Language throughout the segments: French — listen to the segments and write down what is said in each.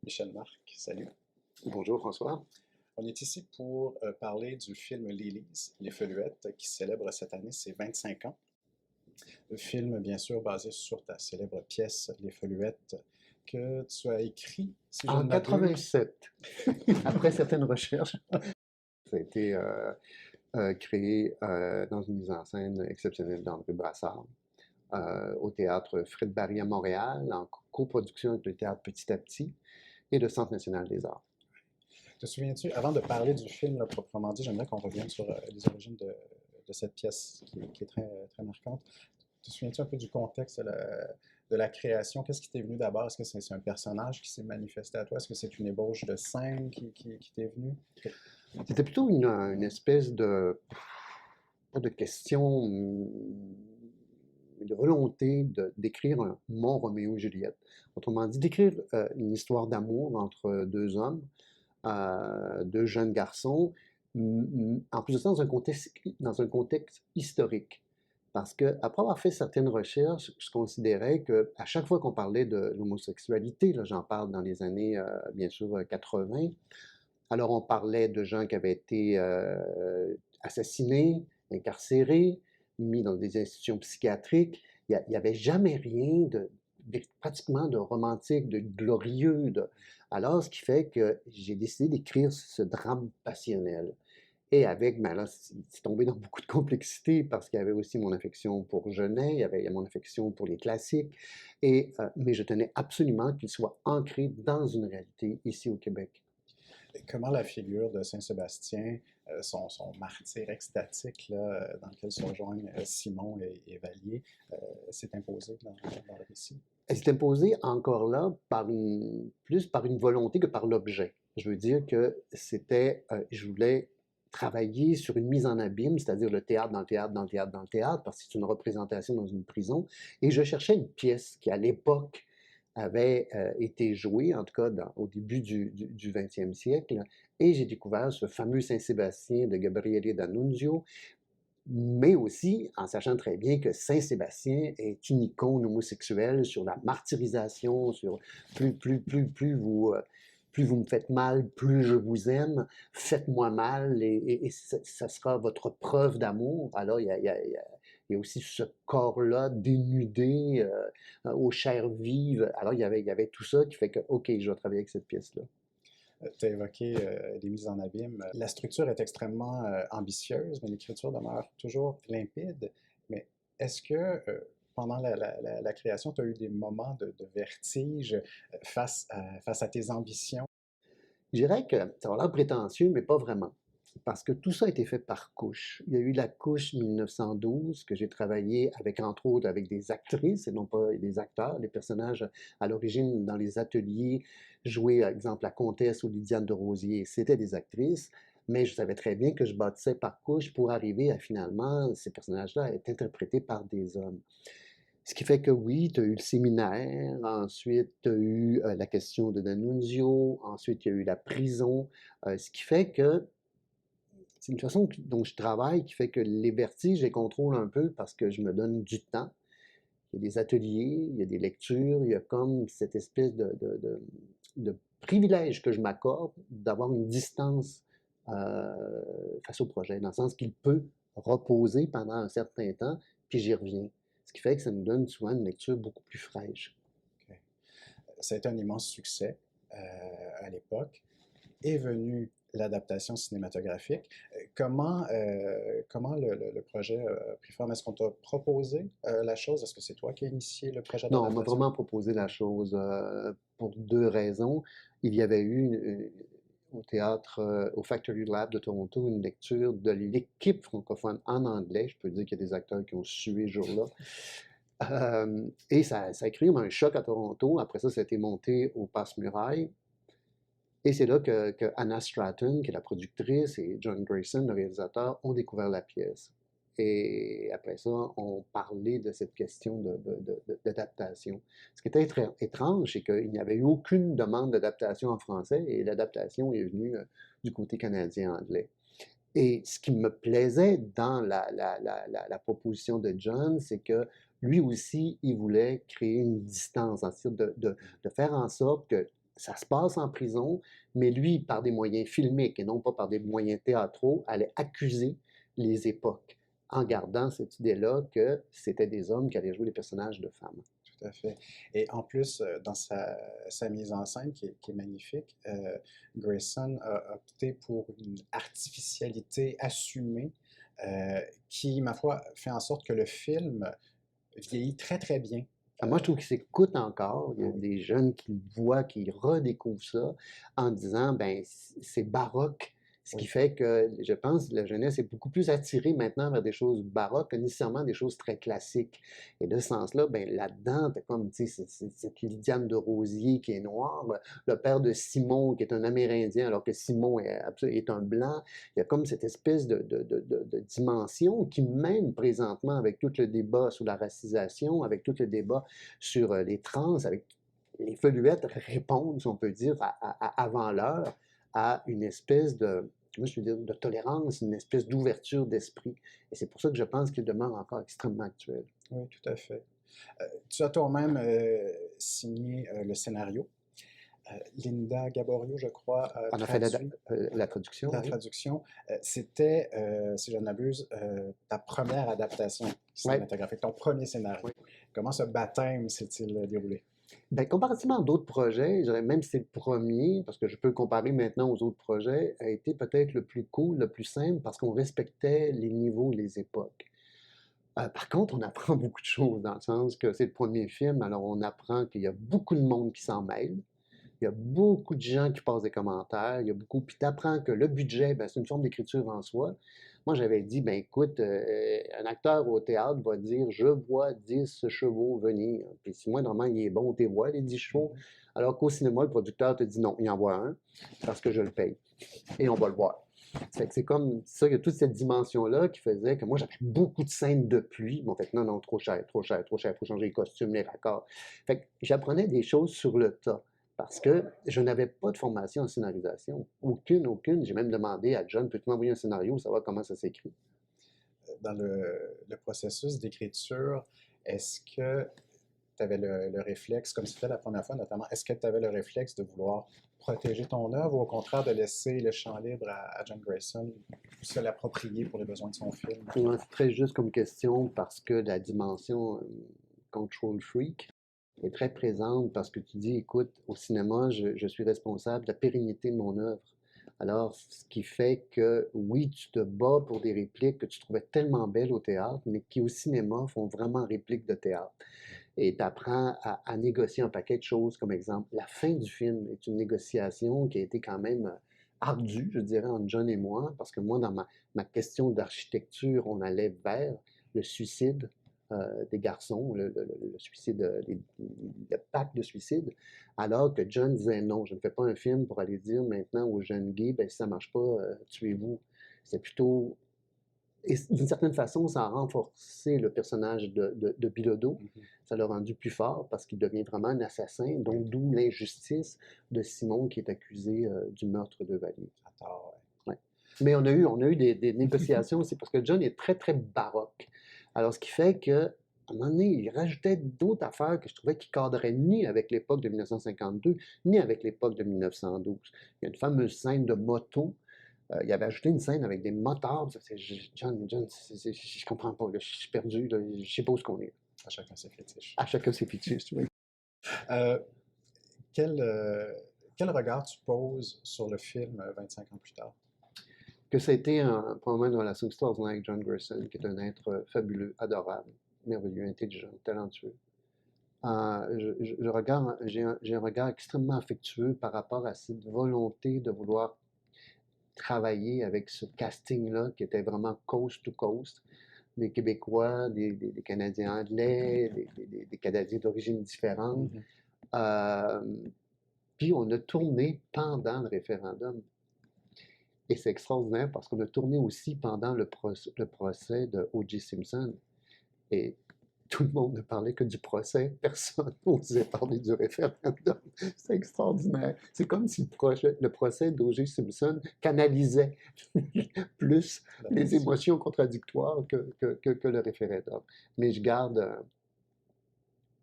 Michel Marc, salut. Bonjour François. On est ici pour parler du film Lilies, Les Feluettes, qui célèbre cette année ses 25 ans. Le film, bien sûr, basé sur ta célèbre pièce Les Feluettes, que tu as écrit, si je En ne m'abuse. 87, après certaines recherches, ça a été créé dans une mise en scène exceptionnelle d'André Brassard au théâtre Fred Barry à Montréal, en coproduction avec le théâtre Petit à Petit et le Centre national des arts. Te souviens-tu, avant de parler du film là, proprement dit, j'aimerais qu'on revienne sur les origines de cette pièce qui est très, très marquante. Te souviens-tu un peu du contexte de la création? Qu'est-ce qui t'est venu d'abord? Est-ce que c'est un personnage qui s'est manifesté à toi? Est-ce que c'est une ébauche de scène qui t'est venue? C'était plutôt une espèce de, pas de question, mais de volonté d'écrire mon Roméo et Juliette. Autrement dit, d'écrire une histoire d'amour entre deux hommes, deux jeunes garçons, en plus de ça dans un contexte historique. Parce que, après avoir fait certaines recherches, je considérais que à chaque fois qu'on parlait de l'homosexualité, là j'en parle dans les années, bien sûr, 80, alors on parlait de gens qui avaient été assassinés, incarcérés, mis dans des institutions psychiatriques. Il n'y avait jamais rien pratiquement de romantique, de glorieux. Alors, ce qui fait que j'ai décidé d'écrire ce drame passionnel. Et avec, ben là, c'est tombé dans beaucoup de complexité parce qu'il y avait aussi mon affection pour Genet, il y a mon affection pour les classiques, mais je tenais absolument qu'il soit ancré dans une réalité ici au Québec. Comment la figure de Saint-Sébastien, son martyr extatique, là, dans lequel se rejoignent Simon et Vallier, s'est imposée dans le récit? Elle s'est imposée encore là plus par une volonté que par l'objet. Je veux dire que je voulais travailler sur une mise en abîme, c'est-à-dire le théâtre dans le théâtre, dans le théâtre, dans le théâtre, parce que c'est une représentation dans une prison. Et je cherchais une pièce qui, à l'époque, avait été jouée, en tout cas au début du 20e siècle. Et j'ai découvert ce fameux Saint-Sébastien de Gabriele D'Annunzio, mais aussi en sachant très bien que Saint-Sébastien est une icône homosexuelle sur la martyrisation, sur plus vous me faites mal, plus je vous aime, faites-moi mal et ça sera votre preuve d'amour. Alors il y a aussi ce corps-là dénudé aux chairs vives. Alors il y avait tout ça qui fait que, OK, je vais travailler avec cette pièce-là. Tu as évoqué les mises en abîme. La structure est extrêmement ambitieuse, mais l'écriture demeure toujours limpide. Mais est-ce que pendant la création, tu as eu des moments de vertige face à tes ambitions? Je dirais que ça a l'air prétentieux, mais pas vraiment. Parce que tout ça a été fait par couches. Il y a eu la couche 1912 que j'ai travaillé avec, entre autres, avec des actrices et non pas des acteurs. Les personnages, à l'origine, dans les ateliers, jouaient, par exemple, la comtesse ou Lydiane de Rosier, c'était des actrices. Mais je savais très bien que je bâtissais par couches pour arriver à, finalement, ces personnages-là être interprétés par des hommes. Ce qui fait que oui, tu as eu le séminaire, ensuite tu as eu la question de D'Annunzio, ensuite il y a eu la prison, ce qui fait que c'est une façon dont je travaille qui fait que les vertiges, je les contrôle un peu parce que je me donne du temps. Il y a des ateliers, il y a des lectures, il y a comme cette espèce de privilège que je m'accorde d'avoir une distance face au projet, dans le sens qu'il peut reposer pendant un certain temps, puis j'y reviens. Ce qui fait que ça me donne souvent une lecture beaucoup plus fraîche. Ok. Ça a été un immense succès à l'époque. Est venue l'adaptation cinématographique. Comment le projet a pris forme? Est-ce qu'on t'a proposé la chose? Est-ce que c'est toi qui as initié le projet Non, on m'a d'adaptation? vraiment proposé la chose pour deux raisons. Il y avait eu au théâtre, au Factory Lab de Toronto, une lecture de l'équipe francophone en anglais. Je peux dire qu'il y a des acteurs qui ont sué ce jour-là. Et ça a créé un choc à Toronto. Après ça a été monté au Passe-Muraille. Et c'est là que Anna Stratton, qui est la productrice, et John Grayson, le réalisateur, ont découvert la pièce. Et après ça, on parlait de cette question d'adaptation. Ce qui était très étrange, c'est qu'il n'y avait eu aucune demande d'adaptation en français et l'adaptation est venue du côté canadien-anglais. Et ce qui me plaisait dans la proposition de John, c'est que lui aussi, il voulait créer une distance, c'est-à-dire de faire en sorte que ça se passe en prison, mais lui, par des moyens filmiques et non pas par des moyens théâtraux, allait accuser les époques en gardant cette idée-là que c'était des hommes qui allaient jouer les personnages de femmes. Tout à fait. Et en plus, dans sa mise en scène qui est magnifique, Grayson a opté pour une artificialité assumée qui, ma foi, fait en sorte que le film vieillit très très bien. Moi, je trouve qu'il s'écoute encore. Il y a Oui, des jeunes qui le voient, qui redécouvrent ça en disant, ben, c'est baroque. Ce qui oui, fait que, je pense, la jeunesse est beaucoup plus attirée maintenant vers des choses baroques que nécessairement des choses très classiques. Et de ce sens-là, ben, là-dedans, t'as comme, tu sais, cette Lydiane de Rosier qui est noire, le père de Simon qui est un Amérindien alors que Simon est un blanc. Il y a comme cette espèce de dimension qui, même présentement, avec tout le débat sur la racisation, avec tout le débat sur les trans, avec les Feluettes répondent, si on peut dire, avant l'heure, à une espèce moi, je veux dire, de tolérance, une espèce d'ouverture d'esprit. Et c'est pour ça que je pense qu'il demeure encore extrêmement actuel. oui, tout à fait. Tu as toi-même signé le scénario. Linda Gaborio, je crois, a On a fait traduit la traduction, la oui. traduction. C'était, si je ne m'abuse, ta première adaptation Oui, cinématographique, ton premier scénario. oui. Comment ce baptême s'est-il déroulé? Ben, comparativement à d'autres projets, je dirais même si c'est le premier, parce que je peux le comparer maintenant aux autres projets, a été peut-être le plus cool, le plus simple, parce qu'on respectait les niveaux, les époques. Par contre, on apprend beaucoup de choses, dans le sens que c'est le premier film, alors on apprend qu'il y a beaucoup de monde qui s'en mêle. Il y a beaucoup de gens qui passent des commentaires, il y a beaucoup, puis tu apprends que le budget, ben, c'est une forme d'écriture en soi. Moi, j'avais dit, ben écoute, un acteur au théâtre va dire, je vois 10 chevaux venir. Puis si moi, normalement, il est bon, tu vois les 10 chevaux. Mhm. Alors qu'au cinéma, le producteur te dit non, il en voit un, parce que je le paye. Et on va le voir. C'est comme ça, il y a toute cette dimension-là qui faisait que moi, j'avais beaucoup de scènes de pluie. Bon, fait non, non, trop cher, trop cher, trop cher, il faut changer les costumes, les raccords. Fait que j'apprenais des choses sur le tas parce que je n'avais pas de formation en scénarisation. Aucune, aucune. J'ai même demandé à John, peux-tu m'envoyer un scénario, savoir comment ça s'écrit? Dans le processus d'écriture, est-ce que tu avais le réflexe, comme c'était la première fois notamment, est-ce que tu avais le réflexe de vouloir protéger ton œuvre ou au contraire de laisser le champ libre à John Grayson se l'approprier pour les besoins de son film? Ouais, c'est très juste comme question parce que la dimension control freak est très présente parce que tu dis, écoute, au cinéma, je suis responsable de la pérennité de mon œuvre. Alors, ce qui fait que, oui, tu te bats pour des répliques que tu trouvais tellement belles au théâtre, mais qui au cinéma font vraiment répliques de théâtre. Et tu apprends à négocier un paquet de choses, comme exemple, la fin du film est une négociation qui a été quand même ardue, je dirais, entre John et moi, parce que moi, dans ma question d'architecture, on allait vers le suicide des garçons, le suicide, le pacte de suicide, alors que John disait non, je ne fais pas un film pour aller dire maintenant aux jeunes gays, ben, si ça ne marche pas, tuez-vous. C'est plutôt et d'une certaine façon, ça a renforcé le personnage de Bilodeau. Mhm. Ça l'a rendu plus fort parce qu'il devient vraiment un assassin, donc d'où l'injustice de Simon qui est accusé du meurtre de Valier. À tort, Ouais. Mais on a eu des négociations aussi parce que John est très, très baroque. Alors, ce qui fait que, à un moment donné, il rajoutait d'autres affaires que je trouvais qui cadraient ni avec l'époque de 1952, ni avec l'époque de 1912. Il y a une fameuse scène de moto il avait ajouté une scène avec des motards. John, je comprends pas. Là, je suis perdu. Là, je sais pas où ce qu'on est. à chacun ses fétiches. À chacun ses fétiches. Oui. Euh, quel, euh, quel regard tu poses sur le film 25 ans plus tard? Que ça a été probablement une relation extraordinaire avec John Grayson, qui est un être fabuleux, adorable, merveilleux, intelligent, talentueux. J'ai un regard extrêmement affectueux par rapport à cette volonté de vouloir travailler avec ce casting-là qui était vraiment coast to coast. Des Québécois, des Canadiens anglais, des Canadiens d'origine différente. Mhm. Euh, Puis on a tourné pendant le référendum. Et c'est extraordinaire parce qu'on a tourné aussi pendant le procès de O.J. Simpson. Et tout le monde ne parlait que du procès. Personne n'osait parler du référendum. C'est extraordinaire. C'est comme si le procès d'O.J. Simpson canalisait plus La les position. émotions contradictoires que le référendum. Mais je garde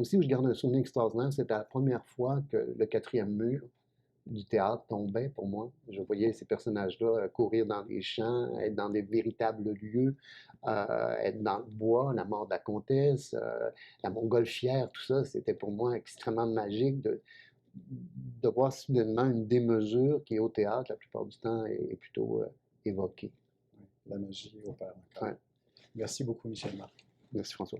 aussi où je garde un souvenir extraordinaire, c'était la première fois que le quatrième mur du théâtre tombait pour moi. Je voyais ces personnages-là courir dans les champs, être dans des véritables lieux, être dans le bois, la mort de la comtesse, la montgolfière, tout ça, c'était pour moi extrêmement magique de voir soudainement une démesure qui, au théâtre, la plupart du temps, est plutôt évoquée. La magie opère encore. Ouais. Merci beaucoup, Michel Marc. Merci François.